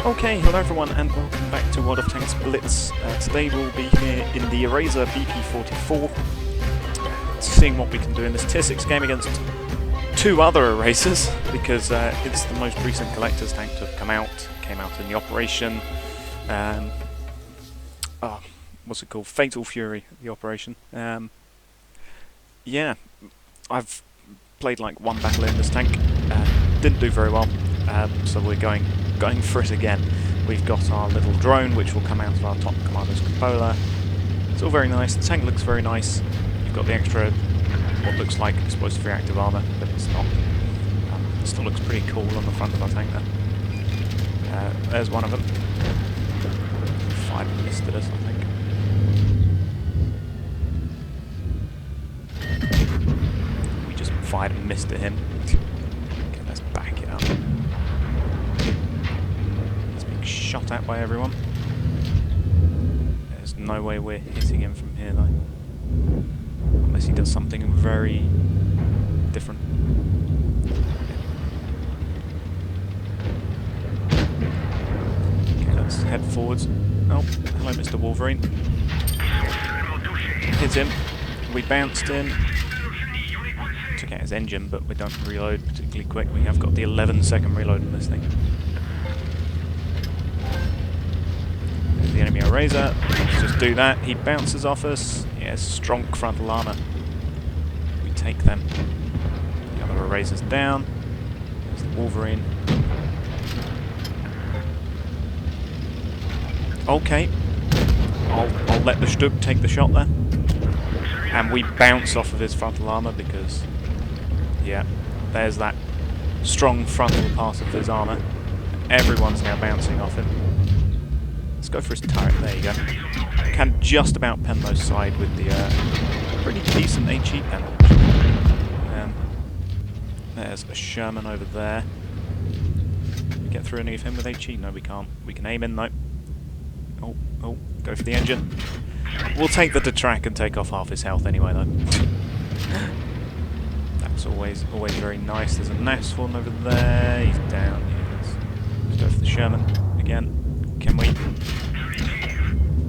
Okay, hello everyone and welcome back to World of Tanks Blitz. Today we'll be here in the Eraser BP44, seeing what we can do in this Tier 6 game against two other Erasers, because it's the most recent Collector's tank to have come out. Came out in the Operation, what's it called? Fatal Fury, the Operation. Yeah, I've played like one battle in this tank, didn't do very well, so we're going for it again. We've got our little drone which will come out of our top commander's cupola. It's all very nice, the tank looks very nice. You've got the extra, what looks like explosive reactive armour, but it's not. It still looks pretty cool on the front of our tank there. There's one of them. Fired and missed at us, I think. We just fired and missed at him. Okay, let's back it up. He's being shot at by everyone. There's no way we're hitting him from here though. Unless he does something very different. Okay, let's head forwards. Oh, hello Mr. Wolverine. Hit him. We bounced in. Took out his engine, but we don't reload particularly quick. We have got the 11-second reload in this thing. There's the enemy Eraser. Let's just do that. He bounces off us. Yes, strong frontal armour. We take them. The other Eraser's down. There's the Wolverine. Okay. I'll let the Stug take the shot there. And we bounce off of his frontal armour because, yeah, there's that strong frontal part of his armour. Everyone's now bouncing off him. Let's go for his turret. There you go. Can just about pen those side with the pretty decent HE pen. There's a Sherman over there. Can we get through any of him with HE? No, we can't. We can aim in though. Oh, go for the engine. We'll take the detract and take off half his health anyway though. That's always very nice. There's a Nashorn over there. He's down. Yes. Let's go for the Sherman again. Can we?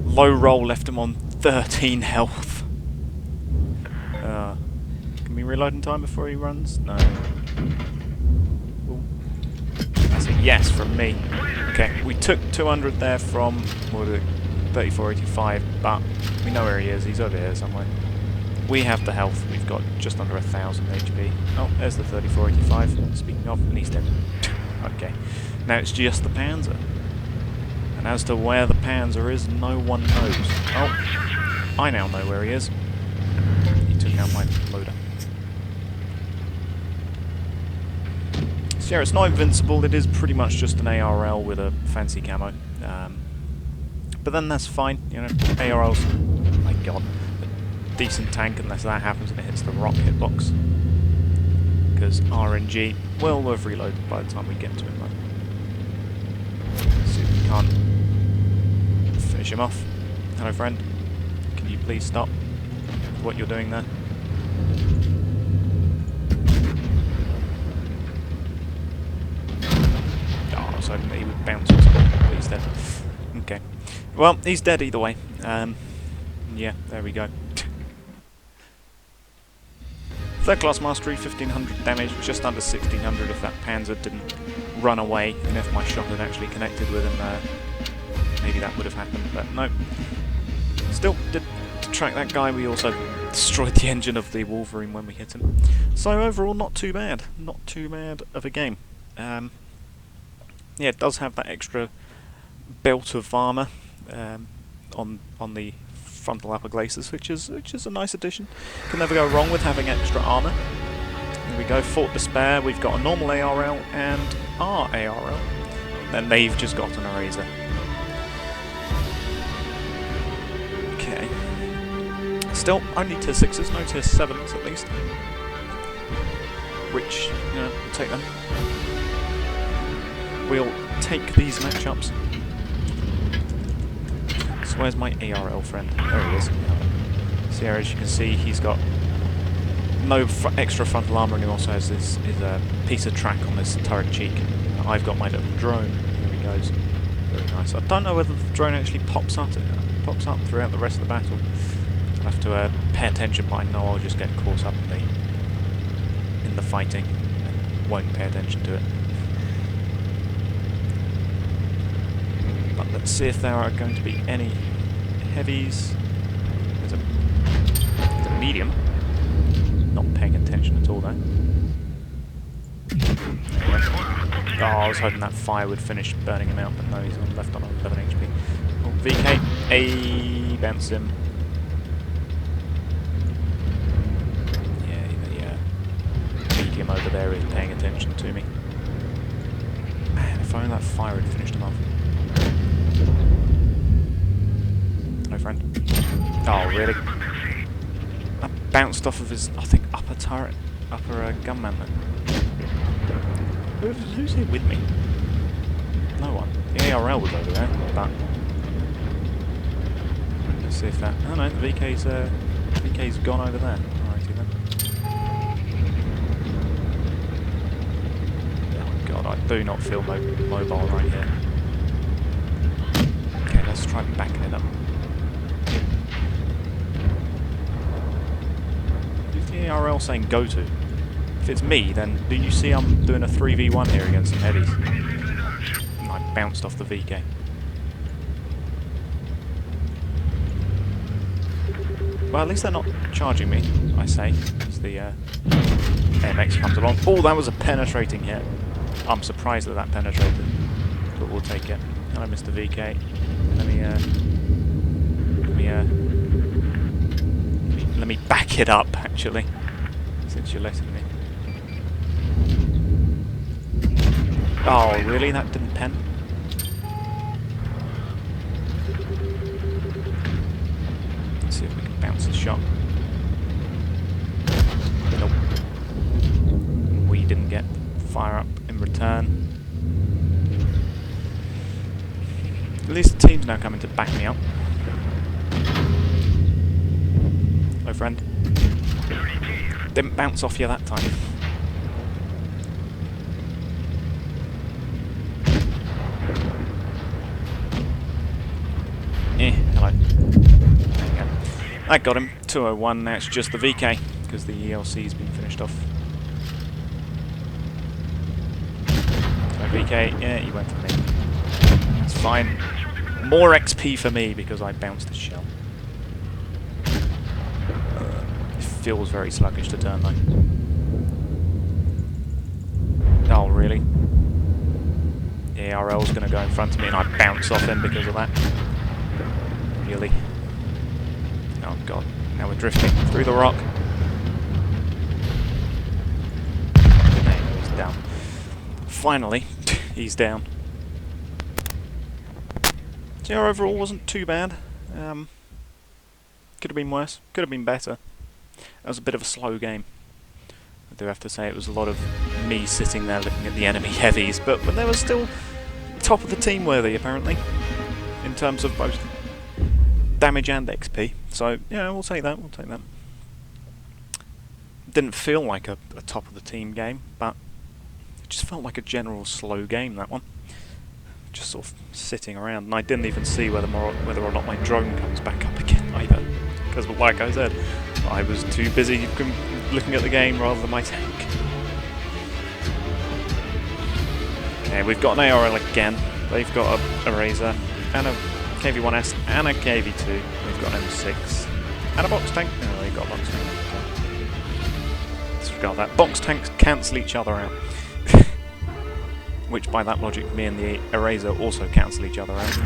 Low roll left him on 13 health. Can we reload in time before he runs? No. Ooh. That's a yes from me. Okay, we took 200 there from, what was it, 3485, but we know where he is. He's over here somewhere. We have the health. We've got just under 1,000 HP. Oh, there's the 3485. Speaking of, and he's dead. Okay, now it's just the Panzer. And as to where the Panzer is, no one knows. Oh, I now know where he is. He took out my loader. So yeah, it's not invincible. It is pretty much just an ARL with a fancy camo. But then that's fine, you know. ARL's, oh my god, a decent tank unless that happens and it hits the rock hitbox. Because RNG will have reloaded by the time we get to him though. See if we can't finish him off. Hello friend, can you please stop what you're doing there? Oh, I was hoping that he would bounce or something, but he's dead. Okay. Well, he's dead either way. Yeah, there we go. Third class mastery, 1500 damage, just under 1600 if that Panzer didn't run away, and if my shot had actually connected with him, maybe that would have happened, but no. Still, did track that guy. We also destroyed the engine of the Wolverine when we hit him. So overall, not too bad. Not too bad of a game. Yeah, it does have that extra belt of armour on the frontal upper glacis, which is a nice addition. Can never go wrong with having extra armour. Here we go, Fort Despair. We've got a normal ARL and our ARL. Then they've just got an Eraser. Okay. Still only tier 6s, no tier 7s at least. Which, you know, we'll take them. We'll take these matchups. So where's my ARL friend? There he is. So here, as you can see, he's got no extra frontal armour, and he also has his piece of track on his turret cheek. I've got my little drone. Here we goes. Very nice. I don't know whether the drone actually pops up throughout the rest of the battle. I'll have to pay attention, but I know I'll just get caught up in the fighting and won't pay attention to it. But let's see if there are going to be any heavies. There's a medium. Not paying attention at all though. Oh, I was hoping that fire would finish burning him out, but no, he's left on 11 HP. Oh, VK, bounce him. Yeah, the medium over there is paying attention to me. Man, if only that fire had finished him off. Hello, friend. Oh, really? That bounced off of his, I think, upper turret, upper gunman then. Who's here with me? No one. The ARL was over there, but let's see if that. Oh no, the VK's gone over there. Alrighty then. Oh god, I do not feel mobile right here. Okay, let's try backing it up. Who's the ARL saying go to? If it's me, then do you see I'm doing a 3v1 here against some heavies? And I bounced off the VK. Well, at least they're not charging me, I say, as the AMX comes along. Oh, that was a penetrating hit. I'm surprised that that penetrated, but we'll take it. Hello, Mr. VK. Let me back it up, actually, since you're letting me. Oh, really? That didn't pen? Let's see if we can bounce the shot. Nope. We didn't get fire up in return. At least the team's now coming to back me up. Hello, friend. Didn't bounce off you that time. Hello. There you go. I got him. 201, now it's just the VK, because the ELC's been finished off. So VK, yeah, he went for me. It's fine. More XP for me, because I bounced the shell. It feels very sluggish to turn, though. Oh, really? The ARL's going to go in front of me, and I bounce off him because of that. Really? Oh god, now we're drifting through the rock. There, he's down. Finally, he's down. So yeah, overall wasn't too bad. Could have been worse, could have been better. That was a bit of a slow game. I do have to say it was a lot of me sitting there looking at the enemy heavies, but they were still top of the team worthy apparently, in terms of both damage and XP, so yeah, we'll take that, Didn't feel like a top of the team game, but it just felt like a general slow game, that one. Just sort of sitting around, and I didn't even see whether or not my drone comes back up again either, because like I said, I was too busy looking at the game rather than my tank. Okay, we've got an ARL again, they've got a Razor, and a KV-1S and a KV-2. We've got an M6 and a box tank. No, they've got a box tank. Disregard that. Box tanks cancel each other out. Which, by that logic, me and the Eraser also cancel each other out.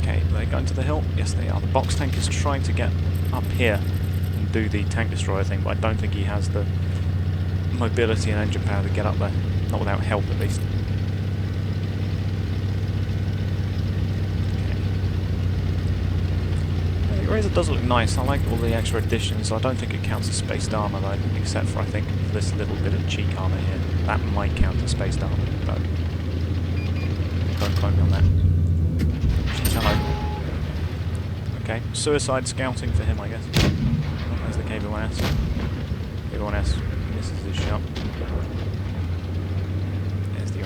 Okay, are they going to the hill? Yes, they are. The box tank is trying to get up here and do the tank destroyer thing, but I don't think he has the mobility and engine power to get up there. Not without help, at least. The Razor does look nice. I like all the extra additions. I don't think it counts as spaced armour though, except for I think this little bit of cheek armour here. That might count as spaced armour, but don't quote me on that. Hello. Okay, suicide scouting for him, I guess. Oh, there's the KV-1S. KV-1S misses his shot.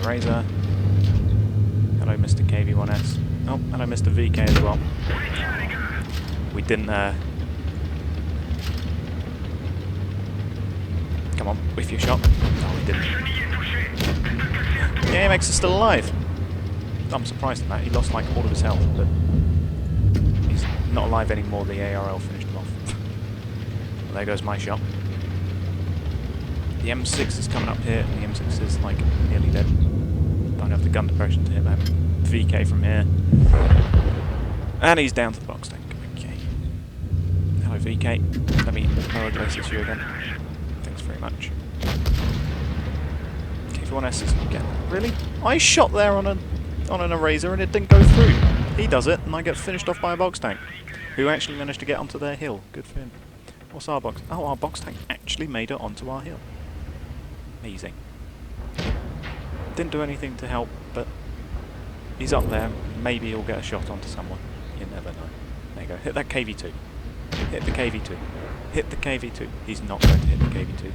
Eraser. Hello, Mr. KV1S. Oh, hello, Mr. VK as well. We didn't, come on, whiff your shot. No, we didn't. Yeah, AMX is still alive. I'm surprised at that. He lost like all of his health, but he's not alive anymore. The ARL finished him off. Well, there goes my shot. The M6 is coming up here, and the M6 is like nearly dead. Don't have the gun depression to hit that VK from here. And he's down to the box tank. Okay. Hello VK. Let me lower places you again. Thanks very much. KV1S is again. Really? I shot there on an Eraser and it didn't go through. He does it and I get finished off by a box tank, who actually managed to get onto their hill. Good for him. What's our box? Oh, our box tank actually made it onto our hill. Amazing. Didn't do anything to help, but he's up there. Maybe he'll get a shot onto someone. You never know. There you go. Hit that KV2. Hit the KV2. Hit the KV2. He's not going to hit the KV2.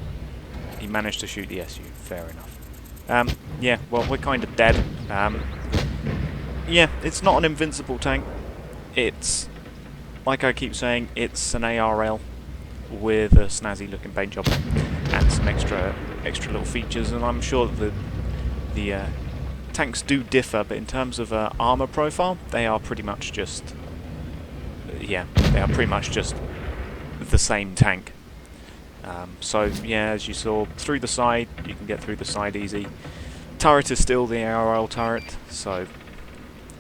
He managed to shoot the SU. Fair enough. Yeah, well, we're kind of dead. Yeah, it's not an invincible tank. It's, like I keep saying, it's an ARL with a snazzy looking paint job and some extra little features, and I'm sure that the tanks do differ, but in terms of armor profile, they are pretty much just yeah, they are pretty much just the same tank. So yeah, as you saw, through the side, you can get through the side easy. Turret is still the ARL turret, so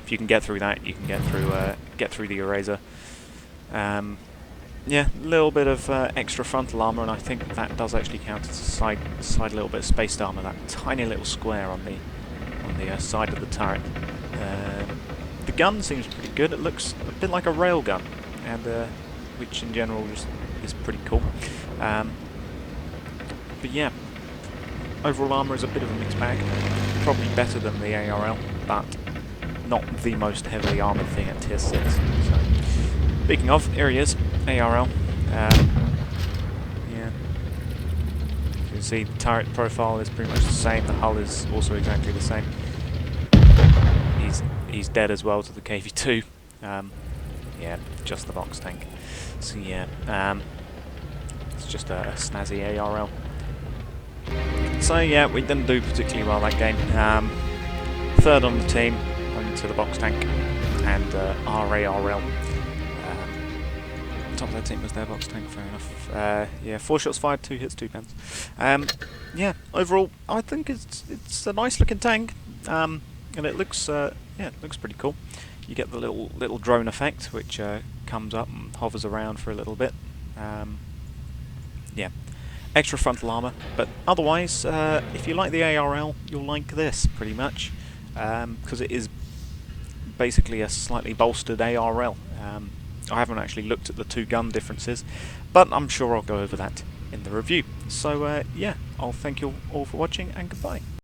if you can get through that, you can get through the Eraser. Yeah, a little bit of extra frontal armor, and I think that does actually count as a side little bit of spaced armor. That tiny little square on the side of the turret. The gun seems pretty good. It looks a bit like a rail gun, and which in general is pretty cool. But yeah, overall armor is a bit of a mixed bag. Probably better than the ARL, but not the most heavily armored thing at tier 6. So, speaking of, here he is, ARL. Yeah, you can see the turret profile is pretty much the same. The hull is also exactly the same. He's dead as well to the KV2. Yeah, just the box tank. So yeah, it's just a snazzy ARL. So yeah, we didn't do particularly well that game. Third on the team, only to the box tank and our ARL. Top of their team was their box tank, fair enough. Yeah, 4 shots fired, 2 hits, 2 pens. Yeah, overall, I think it's a nice looking tank, and it looks yeah, it looks pretty cool. You get the little drone effect, which comes up and hovers around for a little bit. Yeah, extra frontal armor, but otherwise, if you like the ARL, you'll like this pretty much, because it is basically a slightly bolstered ARL. I haven't actually looked at the 2 gun differences, but I'm sure I'll go over that in the review. So yeah, I'll thank you all for watching, and goodbye.